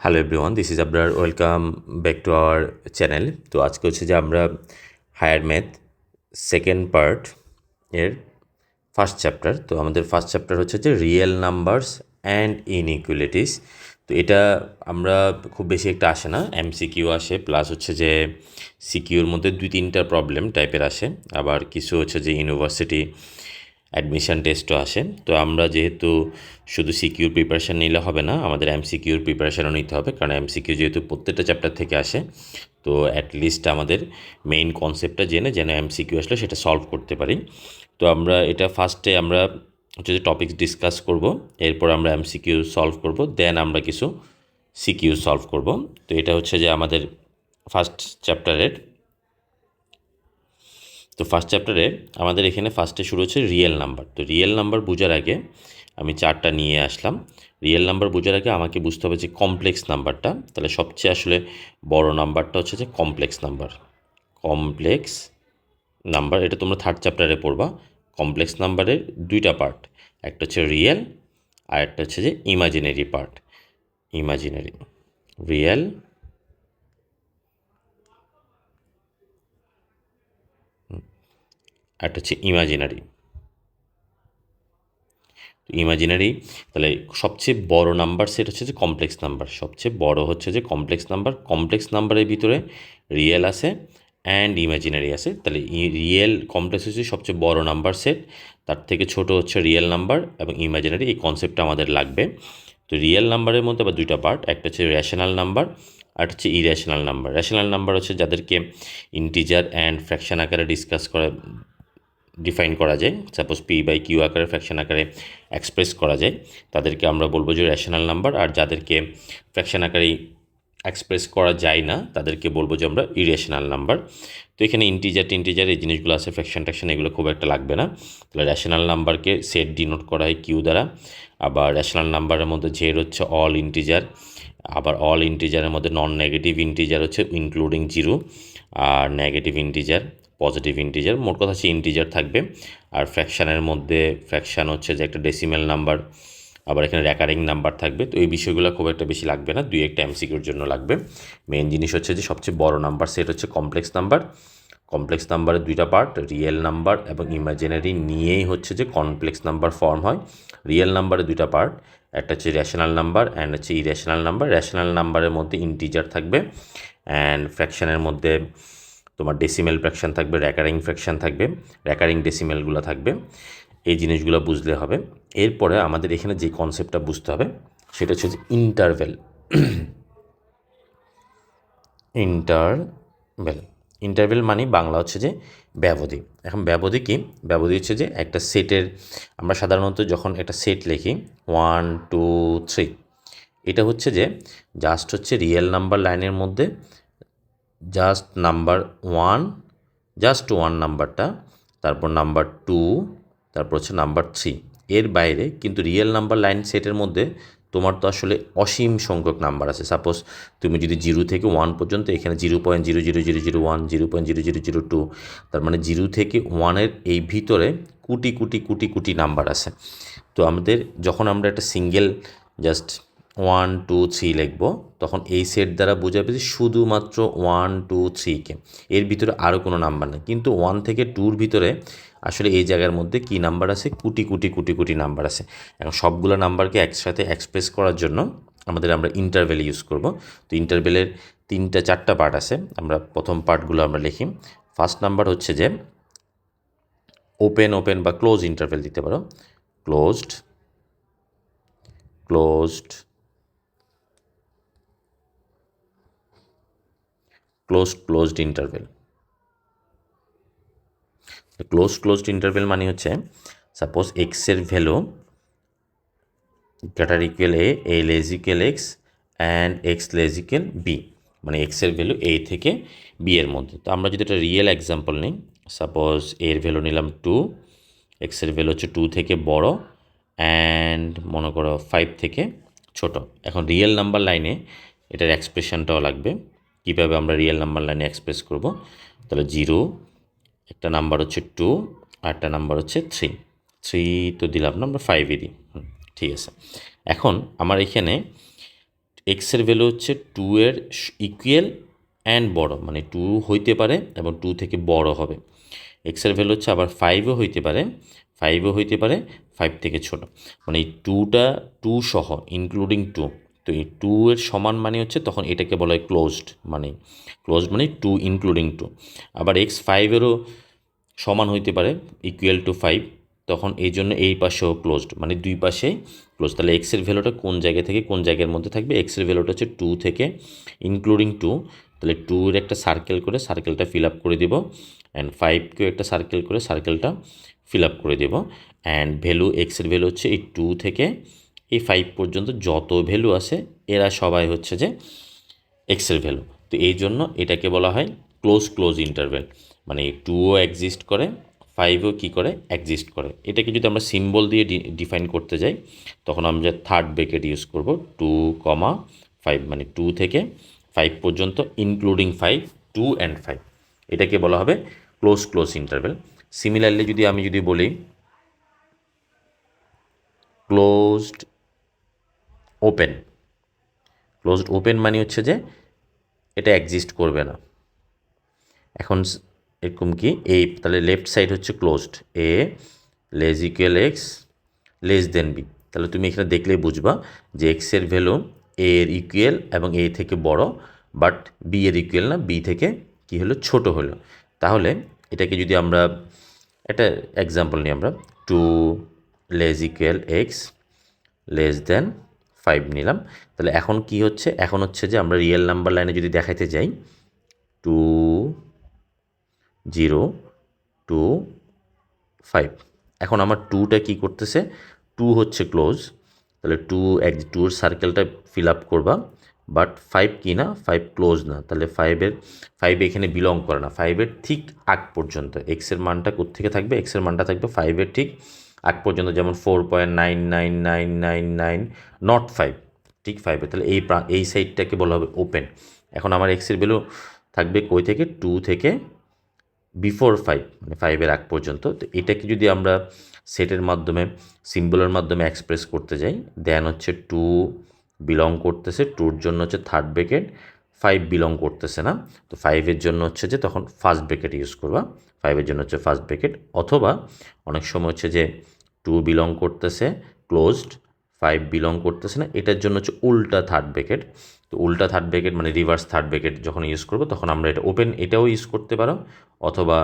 Hello everyone, this is Abrar. Welcome back to our channel. তো আজকে হচ্ছে যে আমরা হায়ার ম্যাথ সেকেন্ড পার্ট এর ফার্স্ট চ্যাপ্টার। তো আমাদের ফার্স্ট চ্যাপ্টার হচ্ছে যে রিয়েল নাম্বারস অ্যান্ড ইনইকুয়ালিটিস। তো এটা আমরা খুব বেশি একটা আসে না, এমসিকিউ আসে, প্লাস হচ্ছে যে সিকিউর মধ্যে 2-3টা প্রবলেম টাইপের আসে, আবার কিছু হচ্ছে যে ইউনিভার্সিটি অ্যাডমিশন টেস্টও আসে। তো আমরা যেহেতু শুধু সিকিউর প্রিপারেশান নিলে হবে না, আমাদের এমসিকিউর প্রিপারেশানও নিতে হবে, কারণ এমসিকিউ যেহেতু প্রত্যেকটা চ্যাপ্টার থেকে আসে। তো অ্যাটলিস্ট আমাদের মেইন কনসেপ্টটা জেনে যেন এমসিকিউ আসলে সেটা সলভ করতে পারি। তো আমরা এটা ফার্স্টে আমরা হচ্ছে যে টপিকস ডিসকাস করব, এরপর আমরা এমসিকিউ সলভ করব, দেন আমরা কিছু সিকিউ সলভ করব। তো এটা হচ্ছে যে আমাদের ফার্স্ট চ্যাপ্টারের। তো ফার্স্ট চ্যাপ্টারে আমাদের এখানে ফার্স্টে শুরু হচ্ছে রিয়েল নাম্বার। তো রিয়েল নাম্বার বোঝার আগে আমি চারটা নিয়ে আসলাম। রিয়েল নাম্বার বোঝার আগে আমাকে বুঝতে হবে যে কমপ্লেক্স নাম্বারটা, তাহলে সবচেয়ে আসলে বড় নাম্বারটা হচ্ছে যে কমপ্লেক্স নাম্বার। কমপ্লেক্স নাম্বার এটা তোমরা থার্ড চ্যাপ্টারে পড়বা। কমপ্লেক্স নাম্বারের দুইটা পার্ট, একটা হচ্ছে রিয়েল আর একটা হচ্ছে যে ইমাজিনারি পার্ট। ইমাজিনারি, রিয়েল, একটা হচ্ছে ইমাজিনারি। ইমাজিনারি, তাহলে সবচেয়ে বড় নাম্বার সেট হচ্ছে যে কমপ্লেক্স নাম্বার। সবচেয়ে বড় হচ্ছে যে কমপ্লেক্স নাম্বার। কমপ্লেক্স নাম্বারের ভিতরে রিয়েল আছে অ্যান্ড ইমাজিনারি আছে। তাহলে রিয়েল কমপ্লেক্স হচ্ছে সবচেয়ে বড় নাম্বার সেট, তার থেকে ছোট হচ্ছে রিয়েল নাম্বার এবং ইমাজিনারি। এই কনসেপ্টটা আমাদের লাগবে। তো রিয়েল নাম্বারের মধ্যে আবার দুইটা পার্ট, একটা হচ্ছে রেশনাল নাম্বার আর হচ্ছে ইরেশনাল নাম্বার। রেশনাল নাম্বার হচ্ছে যাদেরকে ইন্টিজার অ্যান্ড ফ্র্যাকশন আকারে ডিফাইন করা যায়, সাপোজ পি বাই কিউ আকারে ফ্র্যাকশন আকারে এক্সপ্রেস করা যায়, তাদেরকে আমরা বলবো যে রেশনাল নাম্বার। আর যাদেরকে ফ্র্যাকশন আকারে এক্সপ্রেস করা যায় না তাদেরকে বলবো যে আমরা ইরেশনাল নাম্বার। তো এখানে ইন্টিজার এই জিনিসগুলো আছে, ফ্র্যাকশন ট্যাকশন এগুলো খুব একটা লাগবে না। তাহলে রেশনাল নাম্বারকে সেট ডিনোট করা হয় কিউ দ্বারা। আবার রেশনাল নাম্বারের মধ্যে জেড হচ্ছে অল ইন্টিজার, আবার অল ইন্টিজারের মধ্যে নন নেগেটিভ ইন্টিজার হচ্ছে ইনক্লুডিং জিরো, আর নেগেটিভ ইন্টিজার, পজিটিভ ইন্টিজার, মোট কথা হচ্ছে ইন্টিজার থাকবে। আর ফ্র্যাকশানের মধ্যে ফ্র্যাকশান হচ্ছে যে একটা ডেসিমেল নাম্বার, আবার এখানে রেকারিং নাম্বার থাকবে। তো এই বিষয়গুলো খুব একটা বেশি লাগবে না, দুই একটা এমসিকিউর জন্য লাগবে। মেন জিনিস হচ্ছে যে সবচেয়ে বড় নাম্বার সেট হচ্ছে কমপ্লেক্স নাম্বার। কমপ্লেক্স নাম্বারের দুইটা পার্ট, রিয়েল নাম্বার এবং ইমাজিনারি নিয়েই হচ্ছে যে কমপ্লেক্স নাম্বার ফর্ম হয়। রিয়েল নাম্বারের দুইটা পার্ট, একটা হচ্ছে রেশনাল নাম্বার অ্যান্ড হচ্ছে ইরেশনাল নাম্বার। রেশনাল নাম্বারের মধ্যে ইন্টিজার থাকবে অ্যান্ড ফ্র্যাকশানের মধ্যে তোমার ডেসিমেল ফ্র্যাকশান থাকবে, রেকারিং ফ্র্যাকশান থাকবে, রেকারিং ডেসিমেলগুলো থাকবে। এই জিনিসগুলো বুঝলে হবে। এরপরে আমাদের এখানে যে কনসেপ্টটা বুঝতে হবে সেটা হচ্ছে যে ইন্টারভেল। ইন্টারভেল, ইন্টারভেল মানে বাংলা হচ্ছে যে ব্যবধি। এখন ব্যবধি কি? ব্যবধি হচ্ছে যে একটা সেটের, আমরা সাধারণত যখন একটা সেট লিখি 1 2 3, এটা হচ্ছে যে জাস্ট হচ্ছে রিয়েল নাম্বার লাইনের মধ্যে জাস্ট নাম্বার 1, জাস্ট 1 নাম্বারটা, তারপর নাম্বার 2, তারপর হচ্ছে নাম্বার 3। এর বাইরে কিন্তু রিয়েল নাম্বার লাইন সেটের মধ্যে তোমার তো আসলে অসীম সংখ্যক নাম্বার আছে। সাপোজ তুমি যদি 0 থেকে 1 পর্যন্ত, এখানে 0.00001, 0.00002, তার মানে 0 থেকে 1-এর এই ভিতরে কোটি কোটি কোটি কোটি নাম্বার আছে। তো আমাদের যখন আমরা একটা সিঙ্গেল জাস্ট 1 2 3 লিখব, তখন এই সেট দ্বারা বোঝাবে যে শুধুমাত্র 1 2 3কে, এর ভিতরে আরও কোনো নাম্বার নেই। কিন্তু 1 থেকে 2-র ভিতরে আসলে এই জায়গার মধ্যে কী নাম্বার আছে? কোটি কোটি কোটি কোটি নাম্বার আছে। এখন সবগুলো নাম্বারকে একসাথে এক্সপ্রেস করার জন্য আমরা ইন্টারভেল ইউজ করব। তো ইন্টারভেলের 3-4টা পার্ট আছে, আমরা প্রথম পার্টগুলো আমরা লিখি। ফার্স্ট নাম্বার হচ্ছে যে ওপেন ওপেন বা ক্লোজ ইন্টারভেল দিতে পারো। Closed, closed, closed interval. Closed interval মানে হচ্ছে সাপোজ এক্সের value greater equal A less equal X and X less equal B, মানে এক্সের ভ্যালু এ থেকে বি এর মধ্যে। তো আমরা যদি একটা রিয়েল এক্সাম্পল নিই, সাপোজ এর ভ্যালু নিলাম 2, এক্সের ভ্যালু হচ্ছে 2 থেকে বড় অ্যান্ড মনে করো 5 থেকে ছোট। এখন রিয়েল নাম্বার লাইনে এটার এক্সপ্রেশনটাও লাগবে। কীভাবে আমরা রিয়েল নাম্বার লাইনে এক্সপ্রেস করব? তাহলে 0, একটা নাম্বার হচ্ছে 2 আর একটা নাম্বার হচ্ছে 3 তো দিলাম না, আমরা 5-ই দিই। ঠিক আছে। এখন আমার এখানে এক্সের ভ্যালু হচ্ছে 2 এর ইকুয়াল অ্যান্ড বড়, মানে 2 হইতে পারে এবং 2 থেকে বড় হবে। এক্সের ভ্যালু হচ্ছে আবার 5ও হইতে পারে, 5ও হইতে পারে 5 থেকে ছোট, মানে এই 2টা 2 সহ ইনক্লুডিং 2। তো এই 2 এর সমান মানে হচ্ছে তখন এটাকে বলা হয় ক্লোজড, মানে ক্লোজড মানে 2 ইনক্লুডিং 2। আবার এক্স 5এরও সমান হইতে পারে, ইকুয়াল টু 5, তখন এই জন্য এই পাশেও ক্লোজড, মানে দুই পাশেই ক্লোজ। তাহলে এক্সের ভ্যালুটা কোন জায়গা থেকে কোন জায়গার মধ্যে থাকবে? এক্সের ভ্যালুটা হচ্ছে 2 থেকে ইনক্লুডিং 2, তাহলে 2 এর একটা সার্কেল করে সার্কেলটা ফিল আপ করে দিব, অ্যান্ড 5কেও একটা সার্কেল করে সার্কেলটা ফিল আপ করে দেব। অ্যান্ড ভ্যালু এক্সের ভ্যালু হচ্ছে এই 2 থেকে এই 5 পর্যন্ত যত ভ্যালু আছে এরা সবাই হচ্ছে যে এক্সের ভ্যালু। তো এই জন্য এটাকে বলা হয় ক্লোজ ইন্টারভ্যাল, মানে 2ও এক্সিস্ট করে, 5ও কী করে এক্সিস্ট করে। এটাকে যদি আমরা সিম্বল দিয়ে ডিফাইন করতে যাই তখন আমরা থার্ড ব্র্যাকেট ইউজ করব, 2,5, মানে 2 থেকে 5 পর্যন্ত ইনক্লুডিং 5, 2 অ্যান্ড 5, এটাকে বলা হবে ক্লোজ ইন্টারভ্যাল। সিমিলারলি আমি যদি বলি ক্লোজড ওপেন মানে হচ্ছে যে এটা এক্সিস্ট করবে না। এখন এরকম কি এই, তাহলে লেফট সাইড হচ্ছে closed, A less equal X less than B. তাহলে তুমি এখানে দেখলেই বুঝবা যে এক্সের ভ্যালু এ এর ইকুয়াল এবং এ থেকে বড়, বাট বি এর ইকুয়াল না, বি থেকে কি হলো ছোট হলো। তাহলে এটাকে যদি আমরা একটা এক্সাম্পল নিই, আমরা 2 লেস ইকুয়াল এক্স লেস দেন 5 নিলাম। তাহলে এখন কি হচ্ছে, এখন হচ্ছে যে আমরা রিয়েল নাম্বার লাইনে যদি দেখাইতে যাই 2 0 2 5, এখন আমার 2টা কী করতেছে, 2 হচ্ছে ক্লোজ, তাহলে 2 এর সার্কেলটা ফিল আপ করবা, বাট 5 কি না, 5 ক্লোজ না, তাহলে 5 এখানে বিলং করে না। 5-এর ঠিক আগ পর্যন্ত এক্সের মানটা কোত্থেকে থাকবে, এক্সের মানটা থাকবে 5-এর ঠিক আগ পর্যন্ত, যেমন 4.99999 নট 5, ঠিক 5-এর, তাহলে এই সাইডটাকে বলা হবে ওপেন। এখন আমার এক্সের ভ্যালু থাকবে কই থেকে, 2 থেকে বিফোর 5, মানে 5-এর আগ পর্যন্ত। তো এটাকে যদি আমরা সেটের মাধ্যমে সিম্বলের মাধ্যমে এক্সপ্রেস করতে যাই, দেন হচ্ছে 2 বিলং করতেছে, 2-র জন্য হচ্ছে থার্ড ব্র্যাকেট, 5 বিলং করতেছে না, তো 5-এর জন্য হচ্ছে যে তখন ফার্স্ট ব্র্যাকেট ইউজ করবা, 5-এর জন্য হচ্ছে ফার্স্ট ব্র্যাকেট। অথবা অনেক সময় হচ্ছে যে 2 বিলং করতেছে ক্লোজড, 5 বিলং করতেছে না, এটার জন্য হচ্ছে উল্টা থার্ড ব্র্যাকেট। তো উল্টা থার্ড ব্র্যাকেট মানে রিভার্স থার্ড ব্র্যাকেট যখন ইউজ করবো তখন আমরা এটা ওপেন, এটাও ইউজ করতে পারো, অথবা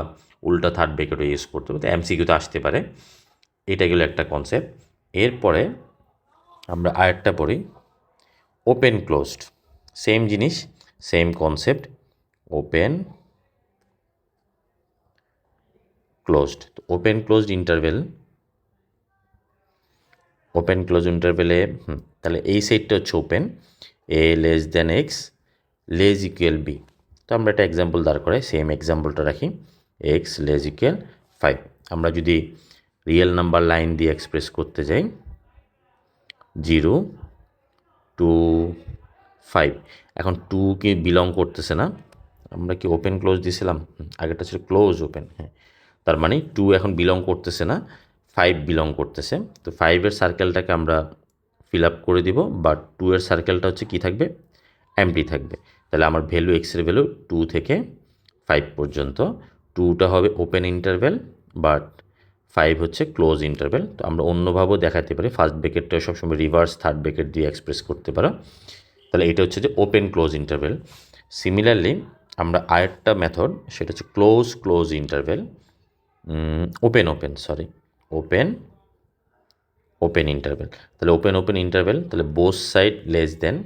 উল্টা থার্ড ব্র্যাকেটও ইউজ করতে পারো। তো এমসিকিউতে আসতে পারে, এটা গেলো একটা কনসেপ্ট। এরপরে আমরা আরেকটা পড়ি ওপেন ক্লোজড, সেম জিনিস সেম কনসেপ্ট, ওপেন ক্লোজড। তো ওপেন ক্লোজড ইন্টারভেলে তাহলে এই সাইডটা হচ্ছে open, A less than x less equal B. তো আমরা একটা এক্সাম্পল দাঁড় করাই, সেম এক্সাম্পলটা রাখি, এক্স লেস ইকুয়াল 5। আমরা যদি রিয়েল নাম্বার লাইন দিয়ে এক্সপ্রেস করতে যাই 0 2 5, এখন 2 কি বিলং করতেছে না, আমরা কি ওপেন ক্লোজ দিয়েছিলাম, আগেরটা ছিল ক্লোজ ওপেন, হ্যাঁ, তার মানে 2 এখন বিলং করতেছে না, 5 বিলং করতেছে। তো 5-এর সার্কেলটাকে আমরা ফিল আপ করে দিব, বাট 2-এর সার্কেলটা হচ্ছে কী থাকবে, এমটি থাকবে। তাহলে আমার ভ্যালু এক্সের ভ্যালু 2 থেকে 5 পর্যন্ত, 2টা হবে ওপেন ইন্টারভ্যাল, বাট 5 হচ্ছে ক্লোজ ইন্টারভ্যাল। তো আমরা অন্যভাবেও দেখাতে পারি, ফার্স্ট ব্র্যাকেটটা সবসময় রিভার্স থার্ড ব্র্যাকেট দিয়ে এক্সপ্রেস করতে পারো। তাহলে এটা হচ্ছে যে ওপেন ক্লোজ ইন্টারভ্যাল। সিমিলারলি আমরা আরেকটা মেথড, সেটা হচ্ছে ক্লোজ ইন্টারভ্যাল, ওপেন ইন্টারভ্যাল। তাহলে ওপেন ইন্টারভ্যাল, তাহলে both side less than,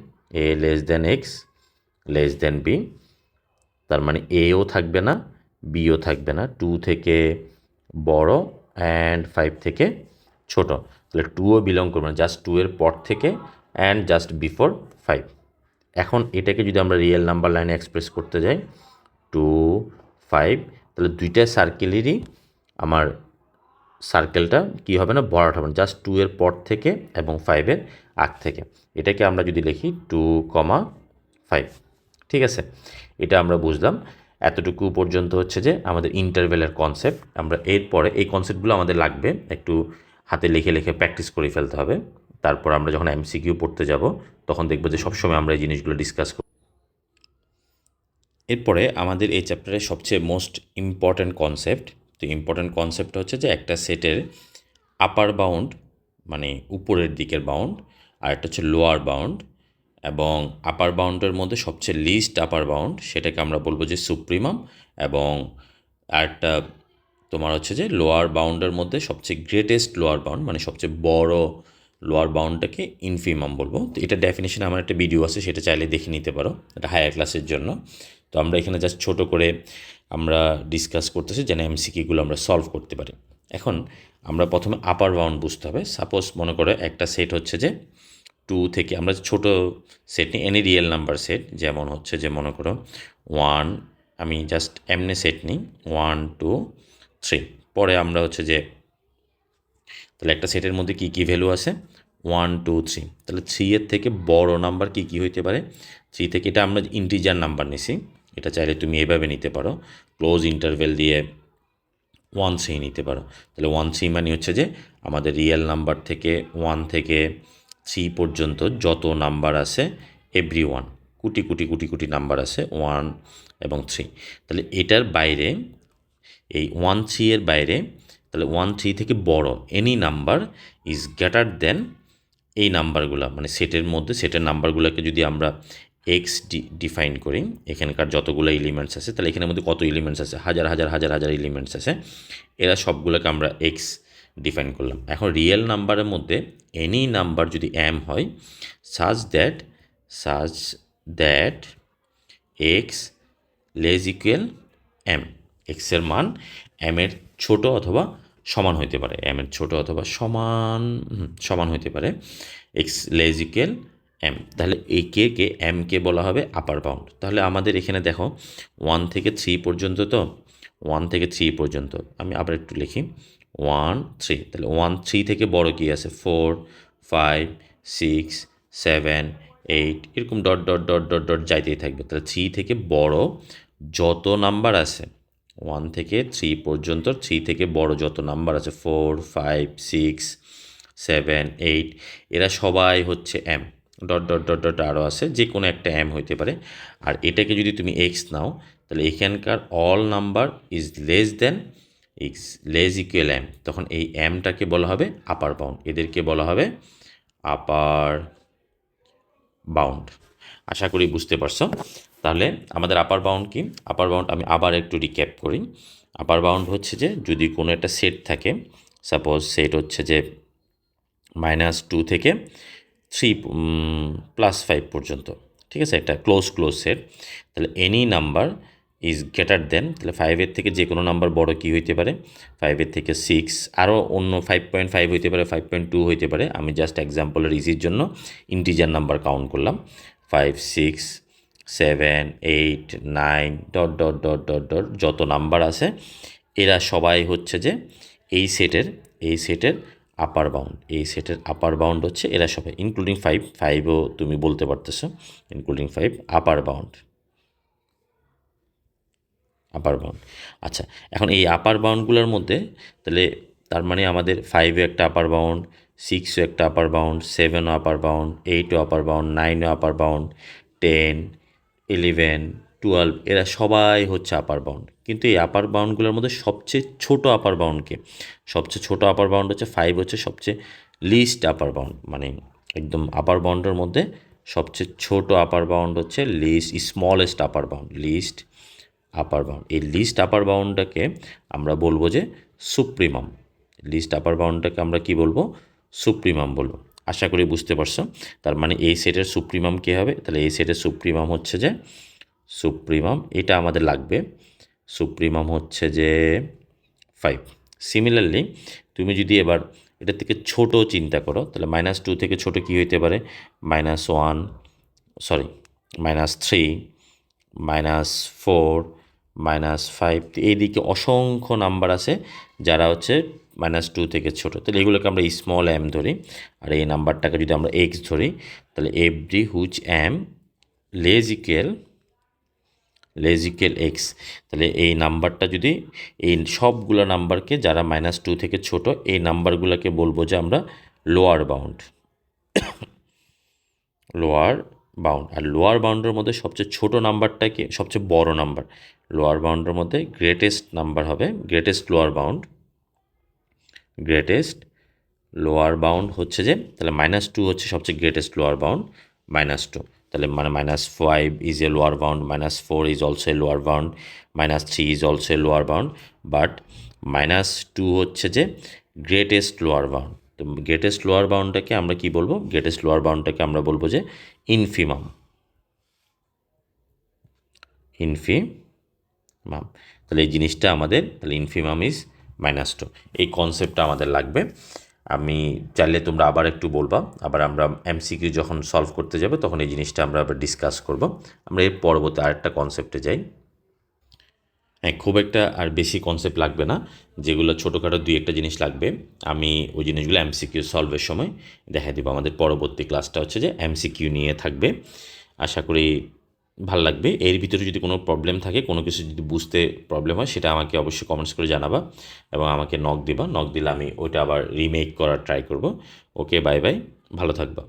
A less than x less than B, তার মানে এও থাকবে না বিও থাকবে না, 2 থেকে বড় অ্যান্ড 5 থেকে ছোট, তাহলে 2ও বিলং করবে না, জাস্ট 2 এর পর থেকে অ্যান্ড জাস্ট বিফোর 5। এখন এটাকে যদি আমরা রিয়েল নাম্বার লাইনে এক্সপ্রেস করতে যাই 2 5, তাহলে দুইটা সার্কেলেরই আমার সার্কেলটা কী হবে না, বড়াট হবে না, জাস্ট 2 এর পর থেকে এবং 5-এর আগ থেকে। এটাকে আমরা যদি লিখি 2, 5, ঠিক আছে, এটা আমরা বুঝলাম। এতটুকু পর্যন্ত হচ্ছে যে আমাদের ইন্টারভ্যালের কনসেপ্ট। আমরা এরপরে এই কনসেপ্টগুলো আমাদের লাগবে একটু হাতে লিখে প্র্যাকটিস করে ফেলতে হবে। তারপর আমরা যখন এমসিকিউ পড়তে যাব তখন দেখব যে সবসময় আমরা এই জিনিসগুলো ডিসকাস করব। এরপরে আমাদের এই চ্যাপ্টারের সবচেয়ে মোস্ট ইম্পর্ট্যান্ট কনসেপ্ট, তো ইম্পর্ট্যান্ট কনসেপ্ট হচ্ছে যে একটা সেটের আপার বাউন্ড মানে উপরের দিকের বাউন্ড, আর একটা হচ্ছে লোয়ার বাউন্ড, এবং আপার বাউন্ডের মধ্যে সবচেয়ে লিস্ট আপার বাউন্ড সেটাকে আমরা বলবো যে সুপ্রিমাম, এবং আরেকটা তোমার হচ্ছে যে লোয়ার বাউন্ডের মধ্যে সবচেয়ে গ্রেটেস্ট লোয়ার বাউন্ড মানে সবচেয়ে বড় লোয়ার বাউন্ডটাকে ইনফিমাম বলবো। তো এটা ডেফিনেশন আমার একটা ভিডিও আছে, সেটা চাইলে দেখে নিতে পারো, এটা হায়ার ক্লাসের জন্য। তো আমরা এখানে জাস্ট ছোট করে আমরা ডিসকাস করতেছি যেন এমসিকিউগুলো আমরা সলভ করতে পারি। এখন আমরা প্রথমে আপার বাউন্ড বুঝতে হবে। সাপোজ মনে করো একটা সেট হচ্ছে যে 2 থেকে, আমরা ছোট সেট নিই, এনি রিয়েল নাম্বার সেট, যেমন হচ্ছে যে মনে করো 1, আমি জাস্ট এমনি সেট নিই 1 2 3। পরে আমরা হচ্ছে যে তাহলে একটা সেটের মধ্যে কী কী ভ্যালু আছে 1 2 3, তাহলে 3 এর থেকে বড় নাম্বার কী কী হইতে পারে 3 থেকে, এটা আমরা ইন্টিজার নাম্বার নিছি, এটা চাইলে তুমি এভাবে নিতে পারো, ক্লোজ ইন্টারভেল দিয়ে 1 3 নিতে পারো। তাহলে 1 3 মানে হচ্ছে যে আমাদের রিয়েল নাম্বার থেকে 1 থেকে 3 পর্যন্ত যত নাম্বার আছে every one, crore crore crore crore number আছে 1 এবং 3। তাহলে এটার বাইরে এই 1 3 এর বাইরে, তাহলে 1 3 থেকে বড় any number is greater than এই নাম্বারগুলো, মানে সেটের মধ্যে সেটের নাম্বারগুলোকে যদি আমরা এক্স ডিফাইন করি, এখানকার যতগুলো এলিমেন্টস আছে, তাহলে এখানের মধ্যে কত এলিমেন্টস আছে, হাজার হাজার হাজার হাজার এলিমেন্টস আছে, এরা সবগুলোকে আমরা এক্স ডিফাইন করলাম। এখন রিয়েল নাম্বারের মধ্যে এনি নাম্বার যদি এম হয় such that x less equal M, এক্সের মান এম এর ছোটো অথবা সমান হইতে পারে, এম এর ছোটো অথবা সমান হইতে পারে, এক্স লেস ইকুয়াল এম। তাহলে এই কে এমকে বলা হবে আপার বাউন্ড। তাহলে আমাদের এখানে দেখো 1 থেকে 3 পর্যন্ত, তো 1 থেকে 3 পর্যন্ত আমি আবার একটু লিখি 1 3, তাহলে 1 3 থেকে বড় কি আছে 4 5 6 7 8, এরকম dot dot dot dot dot যাইতেই থাকবে। তাহলে 3 থেকে বড় যত নাম্বার আছে 1 থেকে 3 পর্যন্ত, 3 থেকে বড় যত নাম্বার আছে 4 5 6 7 8, এরা সবাই হচ্ছে M, dot dot dot dot আরও আছে, যে কোনো একটা এম হইতে পারে। আর এটাকে যদি তুমি এক্স নাও, তাহলে এখানকার all number is less than x less equal M, তখন এই এমটাকে বলা হবে আপার বাউন্ড, এদেরকে বলা হবে আপার বাউন্ড। আশা করি বুঝতে পারছো। তাহলে আমাদের আপার বাউন্ড কি, আপার বাউন্ড আমি আবার একটু রিক্যাপ করি। আপার বাউন্ড হচ্ছে যে যদি কোনো একটা সেট থাকে, সাপোজ সেট হচ্ছে যে -2 থেকে 3 +5 পর্যন্ত, ঠিক আছে, একটা ক্লোজ সেট, তাহলে any number is greater than, তাহলে 5-এর থেকে যে কোনো নাম্বার বড় কী হইতে পারে 5-এর থেকে 6, আরও অন্য 5.5 হইতে পারে, 5.2 হইতে পারে, আমি জাস্ট এক্সাম্পলের ইজির জন্য ইন্টিজার নাম্বার কাউন্ট করলাম 5 6 7 8 9 dot dot dot dot dot যত নাম্বার আছে এরা সবাই হচ্ছে যে এই সেটের আপার বাউন্ড, এই সেটের আপার বাউন্ড হচ্ছে এরা সবাই, ইনক্লুডিং 5ও তুমি বলতে পারতেছো, ইনক্লুডিং 5 আপার বাউন্ড। আচ্ছা, এখন এই আপার বাউন্ডগুলোর মধ্যে তাহলে তার মানে আমাদের 5ও একটা আপার বাউন্ড, 6ও একটা আপার বাউন্ড, 7ও আপার বাউন্ড, 8ও আপার বাউন্ড, 9ও আপার বাউন্ড, 10 11 12 এরা সবাই হচ্ছে আপার বাউন্ড। কিন্তু এই আপার বাউন্ডগুলোর মধ্যে সবচেয়ে ছোট আপার বাউন্ডকে, সবচেয়ে ছোট আপার বাউন্ড হচ্ছে 5, হচ্ছে সবচেয়ে লিস্ট আপার বাউন্ড, মানে একদম আপার বাউন্ডের মধ্যে সবচেয়ে ছোট আপার বাউন্ড হচ্ছে স্মলেস্ট আপার বাউন্ড, লিস্ট আপার বাউন্ড। এই লিস্ট আপার বাউন্ডটাকে আমরা বলবো যে সুপ্রিমাম, লিস্ট আপার বাউন্ডটাকে আমরা কি বলবো সুপ্রিমাম বলবো। আশা করি বুঝতে পারছো। তার মানে এই সেটের সুপ্রিমাম কী হবে, তাহলে এই সেটের সুপ্রিমাম হচ্ছে যে সুপ্রিমাম, এটা আমাদের লাগবে, সুপ্রিমাম হচ্ছে যে 5। সিমিলারলি তুমি যদি এবার এটার থেকে ছোট চিন্তা করো, তাহলে -2 থেকে ছোট কী হইতে পারে -1 সরি -3 -4 -5, এইদিকে অসংখ্য নাম্বার আছে যারা হচ্ছে -2 থেকে ছোট, তাহলে এগুলোকে আমরা স্মল এম ধরি, আর এই নাম্বারটাকে যদি আমরা এক্স ধরি, তাহলে every which M less equal x, তাহলে এই নাম্বারটা যদি এই সবগুলো নাম্বারকে যারা -2 থেকে ছোট এই নাম্বারগুলোকে বলবো যে আমরা লোয়ার বাউন্ড, লোয়ার বাউন্ড, আর লোয়ার বাউন্ডের মধ্যে সবচেয়ে ছোট নাম্বারটা কি, সবচেয়ে বড় নাম্বার। লোয়ার বাউন্ডের মধ্যে গ্রেটেস্ট নাম্বার হবে, greatest lower bound, greatest lower bound হচ্ছে যে, তাহলে -2 হচ্ছে সবচেয়ে গ্রেটেস্ট লোয়ার বাউন্ড, -2, তাহলে মানে -5 is a lower bound, -4 is also a lower bound, -3 is also a lower bound, but -2 হচ্ছে যে গ্রেটেস্ট লোয়ার বাউন্ড। তো গ্রেটেস্ট লোয়ার বাউন্ডটাকে আমরা কি বলবো, গ্রেটেস্ট লোয়ার বাউন্ডটাকে আমরা বলবো যে ইনফিমাম, ইনফিমাম। তাহলে এই জিনিসটা আমাদের, তাহলে ইনফিমাম ইজ -2, এই কনসেপ্টটা আমাদের লাগবে। আমি চাইলে তোমরা আবার একটু বলবা, আবার আমরা এমসিকিউ যখন সলভ করতে যাবে তখন এই জিনিসটা আমরা আবার ডিসকাস করব। আমরা এর পরবর্তী আরেকটা কনসেপ্টে যাই। হ্যাঁ, খুব একটা আর বেশি কনসেপ্ট লাগবে না, যেগুলো ছোটোখাটো 2-1টা জিনিস লাগবে আমি ওই জিনিসগুলো এমসিকিউ সলভের সময় দেখা দেবো। আমাদের পরবর্তী ক্লাসটা হচ্ছে যে এমসিকিউ নিয়ে থাকবে, আশা করি ভাল লাগবে। এর ভিতরে যদি কোনো প্রবলেম থাকে, কোনো কিছু যদি বুঝতে প্রবলেম হয়, সেটা আমাকে অবশ্যই কমেন্টস করে জানাবা এবং আমাকে নক দিবা, নক দিলে আমি ওইটা আবার রিমেক করার ট্রাই করব। ওকে, বাই বাই, ভালো থাকবা।